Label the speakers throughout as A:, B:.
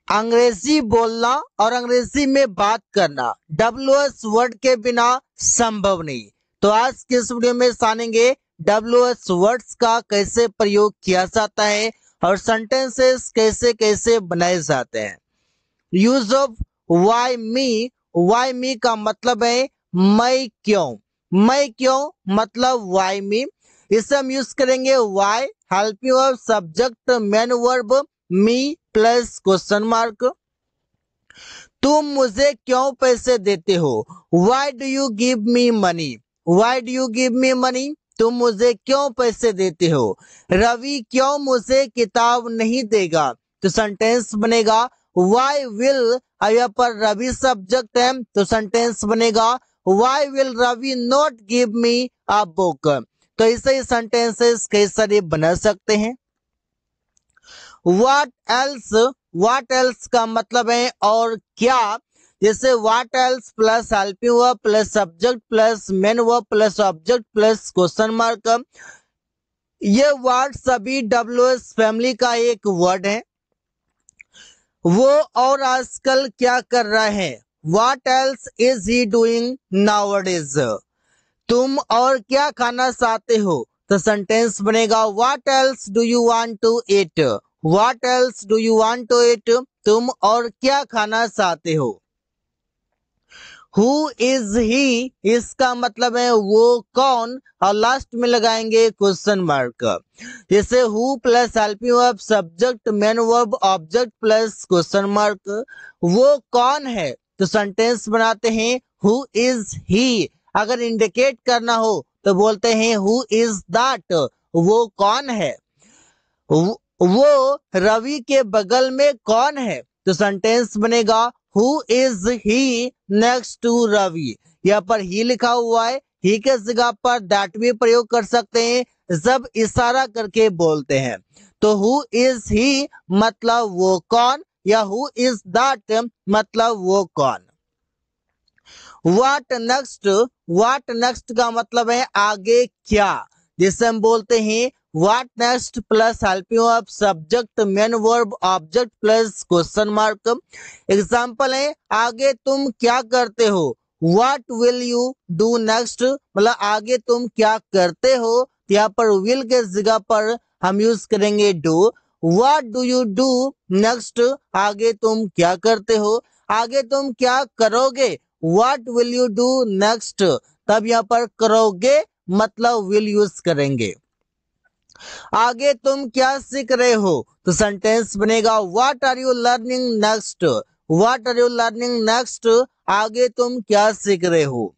A: अंग्रेजी बोलना और अंग्रेजी में बात करना WH वर्ड के बिना संभव नहीं। तो आज के इस वीडियो में जानेंगे WH वर्ड्स का कैसे प्रयोग किया जाता है और सेंटेंसेस कैसे कैसे बनाए जाते हैं। यूज ऑफ वाई मी का मतलब है मैं क्यों मतलब वाई मी। इसे हम यूज करेंगे why helping of subject main verb me plus question mark. तुम मुझे क्यों पैसे देते हो? Why do you give me money? Why do you give me money? तुम मुझे क्यों पैसे देते हो? रवि क्यों मुझे किताब नहीं देगा? तो सेंटेंस बनेगा वाई विल, यहाँ पर रवि सब्जेक्ट है तो सेंटेंस बनेगा why will Ravi not give me a book. तो ऐसे ही सेंटेंसेस कई सारे बना सकते हैं। व्हाट एल्स का मतलब है और क्या। जैसे what else plus helping verb plus subject plus main verb plus object plus question mark. ये वर्ड सभी WH फैमिली का एक वर्ड है। वो और आजकल क्या कर रहा है? What else is he doing nowadays? तुम और क्या खाना चाहते हो? तो सेंटेंस बनेगा what else do you want to eat? What else do you want to eat? तुम और क्या खाना चाहते हो। हु इज ही, इसका मतलब है वो कौन, और लास्ट में लगाएंगे क्वेश्चन मार्क। जैसे who plus helping verb subject main verb object plus question mark. वो कौन है? तो सेंटेंस बनाते हैं हु इज ही। अगर इंडिकेट करना हो तो बोलते हैं हु इज दैट, वो कौन है। वो रवि के बगल में कौन है? तो सेंटेंस बनेगा who is he next to Ravi. यहाँ पर ही लिखा हुआ है, ही के जगह पर दैट भी प्रयोग कर सकते हैं जब इशारा करके बोलते हैं। तो हु इज ही मतलब वो कौन, या हु इज दैट मतलब वो कौन। व्हाट नेक्स्ट का मतलब है आगे क्या। जिसे हम बोलते हैं what next plus helping verb subject main verb object plus question mark. Example है आगे तुम क्या करते हो। What will you do next मतलब आगे तुम क्या करते हो। यहाँ पर विल के जगह पर हम यूज करेंगे do. What do you do next, आगे तुम क्या करते हो। आगे तुम क्या करोगे। What will you do next, तब यहाँ पर करोगे मतलब विल यूज करेंगे। आगे तुम क्या सीख रहे हो। तो सेंटेंस बनेगा what are you learning next. What are you learning next, आगे तुम क्या सीख रहे हो।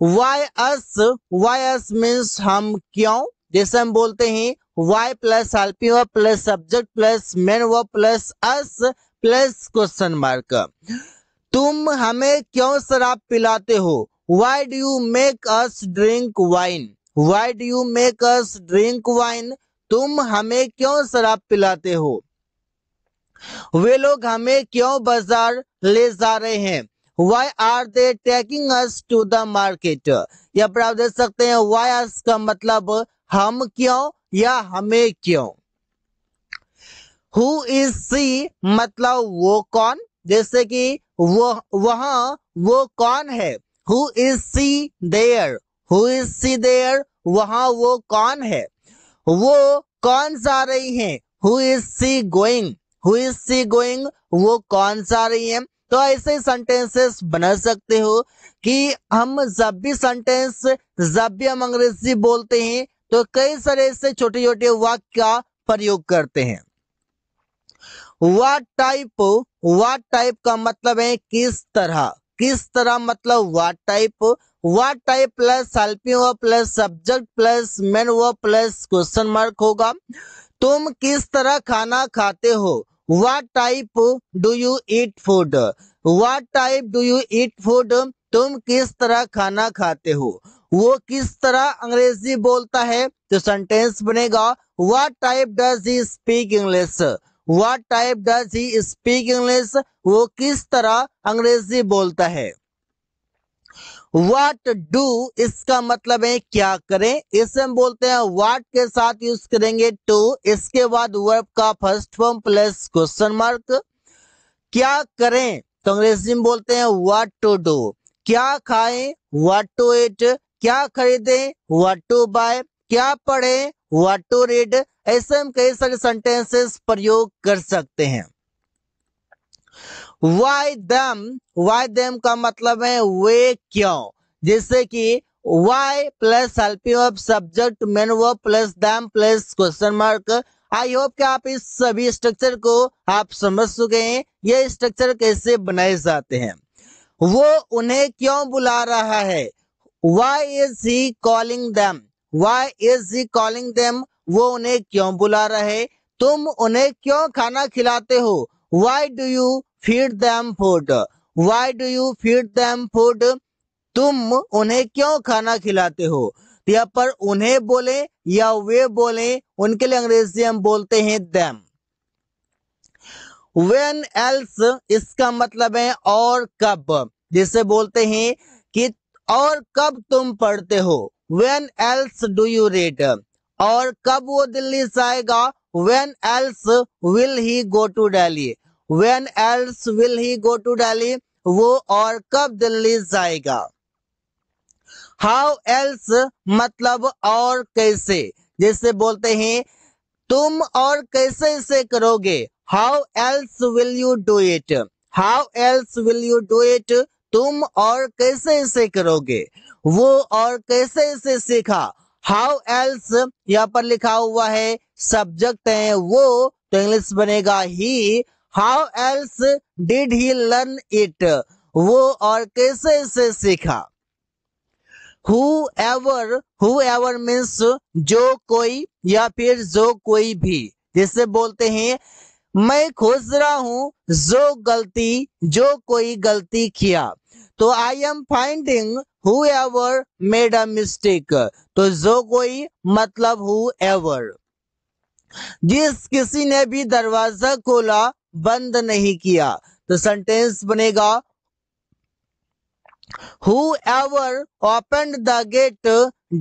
A: वाई अस मीन्स हम क्यों। जैसे हम बोलते हैं why plus helping verb plus subject plus main verb plus us plus question mark. तुम हमें क्यों शराब पिलाते हो। Why do you make us drink wine. Why do you make us drink wine, तुम हमें क्यों शराब पिलाते हो। वे लोग हमें क्यों बाजार ले जा रहे हैं। Why are they taking us to the market. या पर आप देख सकते हैं वाई अस का मतलब हम क्यों या हमें क्यों। हु इज सी मतलब वो कौन। जैसे कि वहां वो कौन है। Who is she there. Who is she there, वहां वो कौन है। वो कौन जा रही है। Who is she going. Who is she going, वो कौन जा रही है। तो ऐसे सेंटेंसेस बना सकते हो कि हम जब भी हम अंग्रेजी बोलते हैं तो कई सारे ऐसे छोटे छोटे वाक्य का प्रयोग करते हैं। व्हाट टाइप का मतलब है किस तरह मतलब what type plus helping verb plus subject plus main verb plus question mark होगा। तुम किस तरह खाना खाते हो। What type do you eat food. What type do you eat food, तुम किस तरह खाना खाते हो। वो किस तरह अंग्रेजी बोलता है। तो सेंटेंस बनेगा what type does he speak English. What type does he speak English, वो किस तरह अंग्रेजी बोलता है। व्हाट डू, इसका मतलब है क्या करें। इसे हम बोलते हैं व्हाट के साथ यूज करेंगे टू, इसके बाद वर्ब का first form plus question mark. क्या करें तो अंग्रेजी में बोलते हैं व्हाट टू डू। क्या खाएं व्हाट टू ईट। क्या खरीदें व्हाट टू बाय। क्या पढ़ें व्हाट टू रीड। ऐसे हम कई सारे सेंटेंसेस प्रयोग कर सकते हैं। वाई देम का मतलब है वे क्यों। जैसे कि why plus helping of subject main verb plus them plus question mark. I hope कि आप इस सभी स्ट्रक्चर को आप समझ चुके हैं। ये स्ट्रक्चर कैसे बनाए जाते हैं। वो उन्हें क्यों बुला रहा है। Why is he calling them. Why is he calling them. वो उन्हें क्यों बुला रहा है। तुम उन्हें क्यों खाना खिलाते हो। Why do you feed them food. Y do you feed them food. तुम उन्हें क्यों खाना खिलाते हो। तो यहाँ पर उन्हें बोले या वे बोले उनके लिए अंग्रेजी हम बोलते हैं देम। When else इसका मतलब है और कब। जिसे बोलते हैं कि और कब तुम पढ़ते हो। When else do you read। और कब वो दिल्ली जाएगा। When else will he go to Delhi। When else will he go to Delhi। वो और कब दिल्ली जाएगा। How else मतलब और कैसे। जैसे बोलते हैं तुम और कैसे इसे करोगे। How else will you do it। How else will you do it। तुम और कैसे इसे करोगे। वो और कैसे इसे सीखा। How else यहाँ पर लिखा हुआ है सब्जेक्ट है वो तो इंग्लिश बनेगा ही। How else did he learn it। वो और कैसे इसे सीखा। whoever मीन्स जो कोई या फिर जो कोई भी। जिसे बोलते हैं मैं खोज रहा हूँ जो कोई गलती किया। तो I am finding whoever made a mistake. तो जो कोई मतलब whoever। जिस किसी ने भी दरवाजा खोला बंद नहीं किया। तो सेंटेंस बनेगा Whoever opened the gate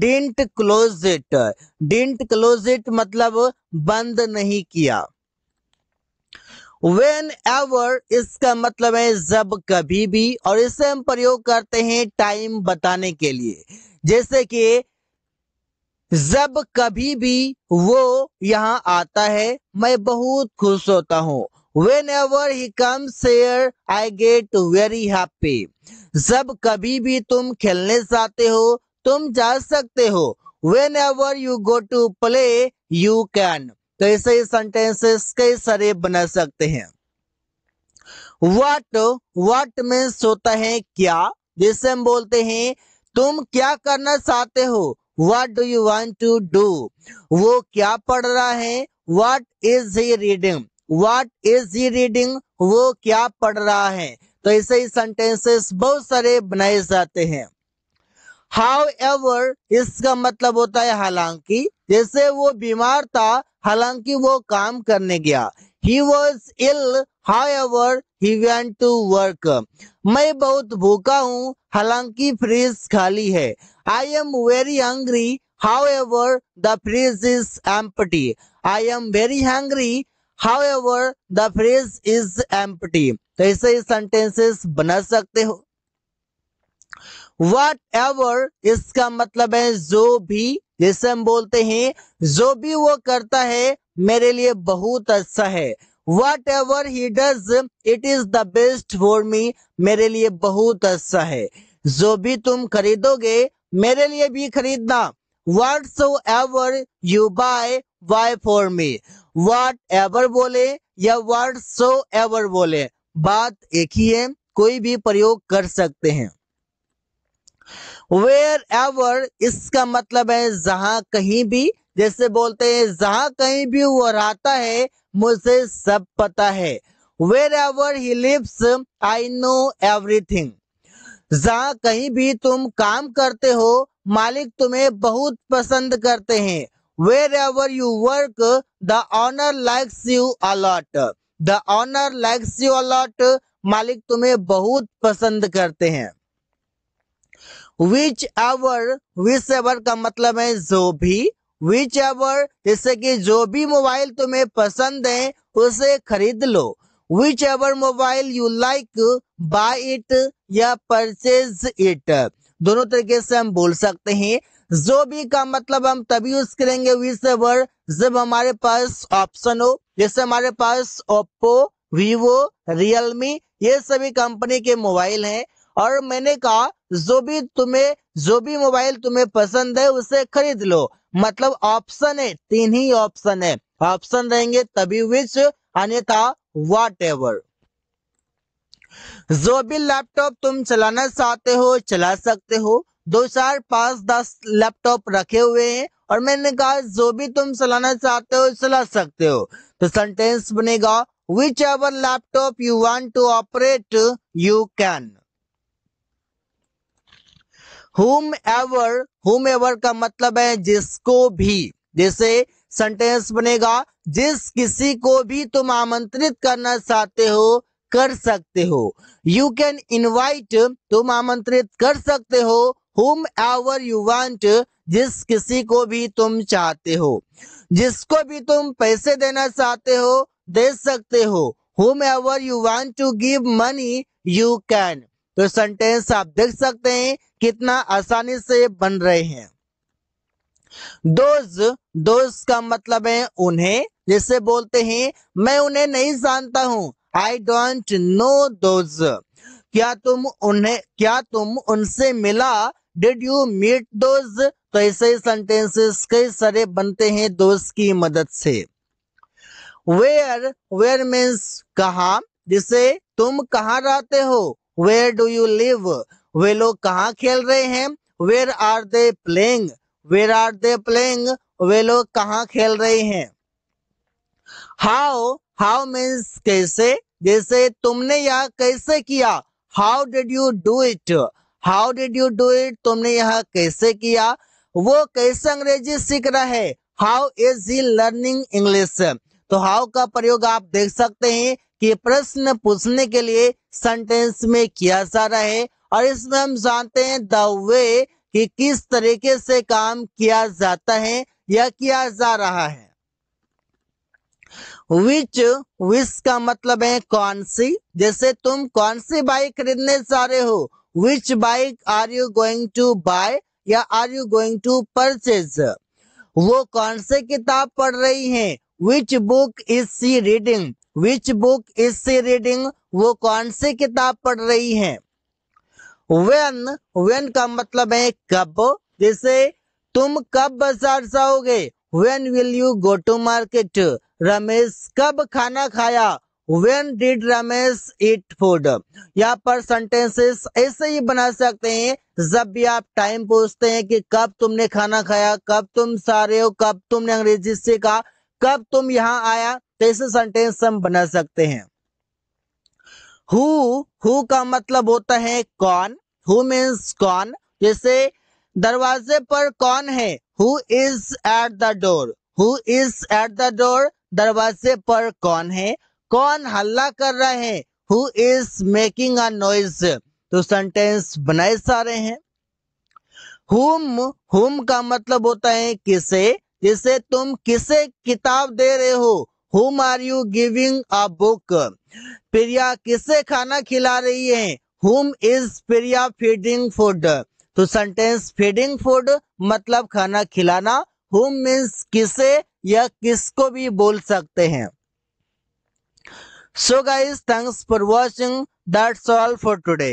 A: didn't close it। Didn't close it मतलब बंद नहीं किया। Whenever इसका मतलब है जब कभी भी और इसे हम प्रयोग करते हैं टाइम बताने के लिए। जैसे कि जब कभी भी वो यहाँ आता है मैं बहुत खुश होता हूँ। Whenever he comes here I get very happy। जब कभी भी तुम खेलने जाते हो तुम जा सकते हो। Whenever you go to play you can। तो ऐसे ही सेंटेंसेस कई सारे बना सकते हैं। what मीन्स होता है क्या। जिसे हम बोलते हैं तुम क्या करना चाहते हो। What do you want to do। वो क्या पढ़ रहा है। What is he reading। What is he reading। वो क्या पढ़ रहा है। तो ऐसे ही सेंटेंसेस बहुत सारे बनाए जाते हैं। However इसका मतलब होता है हालांकि। जैसे वो बीमार था हालांकि वो काम करने गया। He was ill however he went to work। मैं बहुत भूखा हूँ हालांकि फ्रिज खाली है। I am very hungry however the fridge is empty। I am very hungry however the fridge is empty। तो ऐसे ही सेंटेंसेस बना सकते हो। Whatever इसका मतलब है जो भी। जैसे हम बोलते हैं जो भी वो करता है मेरे लिए बहुत अच्छा है। Whatever he does it is the best for me। मेरे लिए बहुत अच्छा है। जो भी तुम खरीदोगे मेरे लिए भी खरीदना। Whatsoever you buy for me। Whatever बोले या whatsoever बोले बात एक ही है कोई भी प्रयोग कर सकते हैं। Wherever इसका मतलब है जहां कहीं भी। जैसे बोलते हैं जहां कहीं भी वो रहता है मुझे सब पता है। Wherever he lives I know everything। जहां कहीं भी तुम काम करते हो मालिक तुम्हें बहुत पसंद करते हैं। Wherever you work the owner likes you a lot। The owner likes you a lot मालिक तुम्हें बहुत पसंद करते हैं। whichever का मतलब है जो भी। whichever जैसे कि जो भी मोबाइल तुम्हें पसंद है उसे खरीद लो। Whichever mobile you like, buy it या परचेज इट। दोनों तरीके से हम बोल सकते हैं। जो भी का मतलब हम तभी यूज करेंगे विच एवर जब हमारे पास ऑप्शन हो। जैसे हमारे पास ओप्पो, वीवो, रियलमी ये सभी कंपनी के मोबाइल हैं और मैंने कहा जो भी मोबाइल तुम्हें पसंद है उसे खरीद लो। मतलब ऑप्शन है, तीन ही ऑप्शन है, ऑप्शन रहेंगे तभी विच, अन्यथा व्हाट एवर। जो भी लैपटॉप तुम चलाना चाहते हो चला सकते हो। 2, 4, 5, 10 लैपटॉप रखे हुए हैं और मैंने कहा जो भी तुम चलाना चाहते हो चला सकते हो। तो सेंटेंस बनेगा whichever laptop you want to operate you can. whom ever का मतलब है जिसको भी। जैसे सेंटेंस बनेगा जिस किसी को भी तुम आमंत्रित करना चाहते हो कर सकते हो। यू कैन इनवाइट, तुम आमंत्रित कर सकते हो। whom ever you want, जिस किसी को भी तुम चाहते हो। जिसको भी तुम पैसे देना चाहते हो दे सकते हो। whom ever you want to give money you can। तो सेंटेंस आप देख सकते हैं कितना आसानी से बन रहे हैं। दोज का मतलब है उन्हें। जैसे बोलते हैं मैं उन्हें नहीं जानता हूँ, आई डोंट नो दोज। क्या तुम उनसे मिला, डिड यू मीट दोज। तो ऐसे ही सेंटेंसेस कई सारे बनते हैं दोज की मदद से। वेयर मीन्स कहाँ। जिसे तुम कहाँ रहते हो, वेयर डू यू लिव। वे लोग कहाँ खेल रहे हैं, where are they playing. Where are they playing, वे लोग कहाँ खेल रहे हैं। हाउ मीन्स कैसे। जैसे तुमने यह कैसे किया, how did you do it. How did you do it, तुमने यह कैसे किया। वो कैसे अंग्रेजी सीख रहा है, how is he learning English. तो हाउ का प्रयोग आप देख सकते हैं कि प्रश्न पूछने के लिए सेंटेंस में किया जा रहा है और इसमें हम जानते हैं द वे कि किस तरीके से काम किया जाता है या किया जा रहा है। विच का मतलब है कौन सी। जैसे तुम कौन सी बाइक खरीदने जा रहे हो, which bike are you going to buy या are you going to purchase. वो कौन से किताब पढ़ रही हैं, which book is she reading. Which book is she reading, वो कौन सी किताब पढ़ रही हैं। वेन का मतलब है कब। जैसे तुम कब बाजार जाओगे, when will you go to market. Ramesh कब खाना खाया, when did Ramesh eat food. यहाँ पर सेंटेंसेस ऐसे ही बना सकते हैं जब भी आप टाइम पूछते हैं कि कब तुमने खाना खाया, कब तुम जा रहे हो, कब तुमने अंग्रेजी सीखा, कब तुम यहाँ आया, तो ऐसे सेंटेंस हम बना सकते हैं। हु का मतलब होता है कौन। हु मीन्स कौन। जैसे दरवाजे पर कौन है, who is at the door. Who is at the door, दरवाजे पर कौन है। कौन हल्ला कर रहा है, who is making a noise. तो सेंटेंस बनाए सारे हैं। हुम का मतलब होता है किसे। जैसे तुम किसे किताब दे रहे हो, whom are you giving a book. Priya किसे खाना खिला रही है, whom is Priya feeding food. तो सेंटेंस फीडिंग फूड मतलब खाना खिलाना, हुम मीन्स किसे या किसको भी बोल सकते हैं। So guys, thanks for watching, that's all for today.